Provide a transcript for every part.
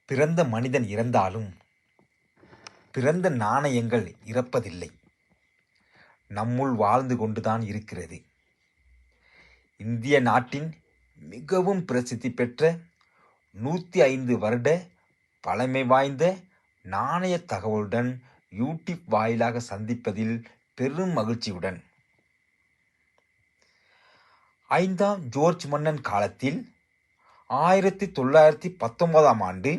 பிறந்த மனிதன் இறந்தாலும் பிறந்த நாணயங்கள் இறப்பதில்லை, நம்முள் வாழ்ந்து கொண்டுதான் இருக்கிறது. இந்திய நாட்டின் மிகவும் பிரசித்தி பெற்ற 105 வருட பழமை வாய்ந்த நாணய தகவலுடன் யூடியூப் வாயிலாக சந்திப்பதில் பெரும் மகிழ்ச்சியுடன். 5ஆம் ஜார்ஜ் மன்னன் காலத்தில் 1919ஆம் ஆண்டு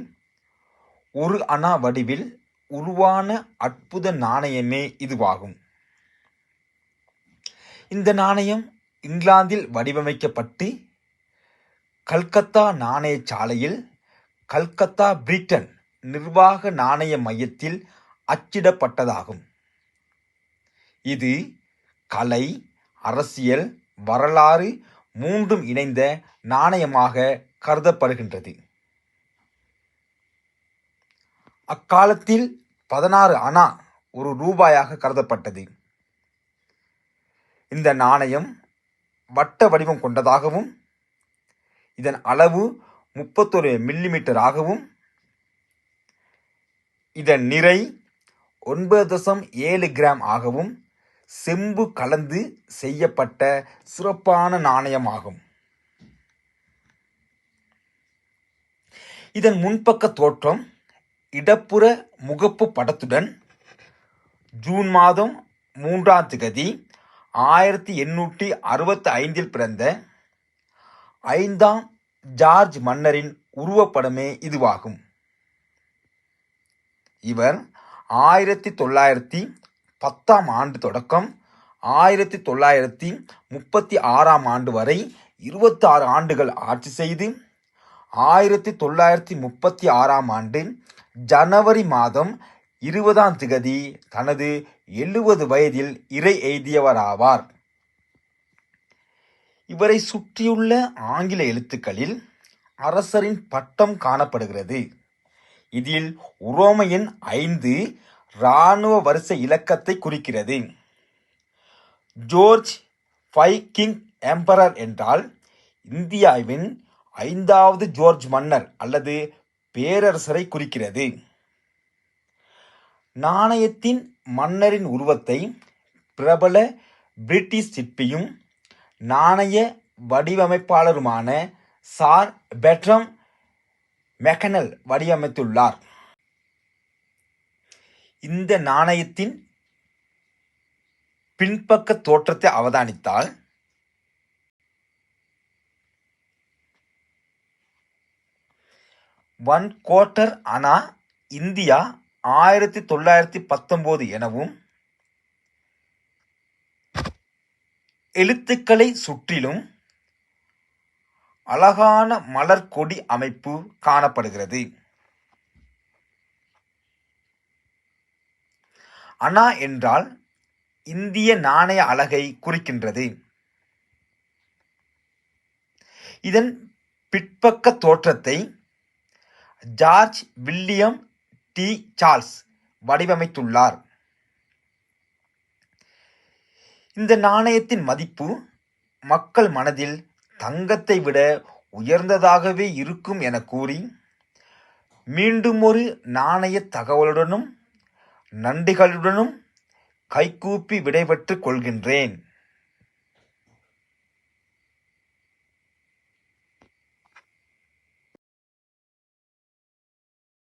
ஒரு அணா வடிவில் உருவான அற்புத நாணயமே இதுவாகும். இந்த நாணயம் இங்கிலாந்தில் வடிவமைக்கப்பட்டு கல்கத்தா நாணயசாலையில் கல்கத்தா பிரிட்டன் நிர்வாக நாணய மையத்தில் அச்சிடப்பட்டதாகும். இது கலை, அரசியல், வரலாறு மூன்றும் இணைந்த நாணயமாக கருதப்படுகின்றது. அக்காலத்தில் 16 அணா ஒரு ரூபாயாக கருதப்பட்டது. இந்த நாணயம் வட்ட வடிவம் கொண்டதாகவும் இதன் அளவு 31 மில்லிமீட்டராகவும் இதன் நிறை 9.7 கிராம் ஆகவும் செம்பு கலந்து செய்யப்பட்ட சிறப்பான நாணயமாகும். இதன் முன்பக்க தோற்றம் இடப்புற முகப்பு படத்துடன் ஜூன் மாதம் 3ஆம் திகதி 1865 பிறந்த 5ஆம் ஜார்ஜ் மன்னரின் உருவப்படமே இதுவாகும். இவர் 1910ஆம் ஆண்டு தொடக்கம் 1936ஆம் ஆண்டு வரை 26 ஆண்டுகள் ஆட்சி செய்து 1936ஆம் ஆண்டு ஜனவரி மாதம் 20ஆம் திகதி தனது 70 வயதில் இறை எய்தியவராவார். இவரை சுற்றியுள்ள ஆங்கில எழுத்துக்களில் அரசரின் பட்டம் காணப்படுகிறது. இதில் உரோம எண் 5 இராணுவ வரிசை இலக்கத்தை குறிக்கிறது. ஜார்ஜ் 5 கிங் எம்பரர் என்றால் இந்தியாவின் 5வது ஜார்ஜ் மன்னர் அல்லது பேரரசரை குறிக்கிறது. நாணயத்தின் மன்னரின் உருவத்தை பிரபல பிரிட்டிஷ் சிற்பியும் நாணய வடிவமைப்பாளருமான சார் பெர்ட்ரம் மெக்கனல் வடிவமைத்துள்ளார். இந்த நாணயத்தின் பின்பக்க தோற்றத்தை அவதானித்தால் 1/4 அணா இந்தியா 1919 எனவும் எழுத்துக்களை சுற்றிலும் அழகான மலர் கொடி அமைப்பு காணப்படுகிறது. அணா என்றால் இந்திய நாணய அலகை குறிக்கின்றது. இதன் பிற்பக்க தோற்றத்தை ஜார்ஜ் வில்லியம் டி சார்ல்ஸ் வடிவமைத்துள்ளார். இந்த நாணயத்தின் மதிப்பு மக்கள் மனதில் தங்கத்தை விட உயர்ந்ததாகவே இருக்கும் என கூறி மீண்டும் ஒரு நாணய தகவலுடனும் நன்றிகளுடனும் கைகூப்பி விடைபெற்றுக் கொள்கின்றேன்.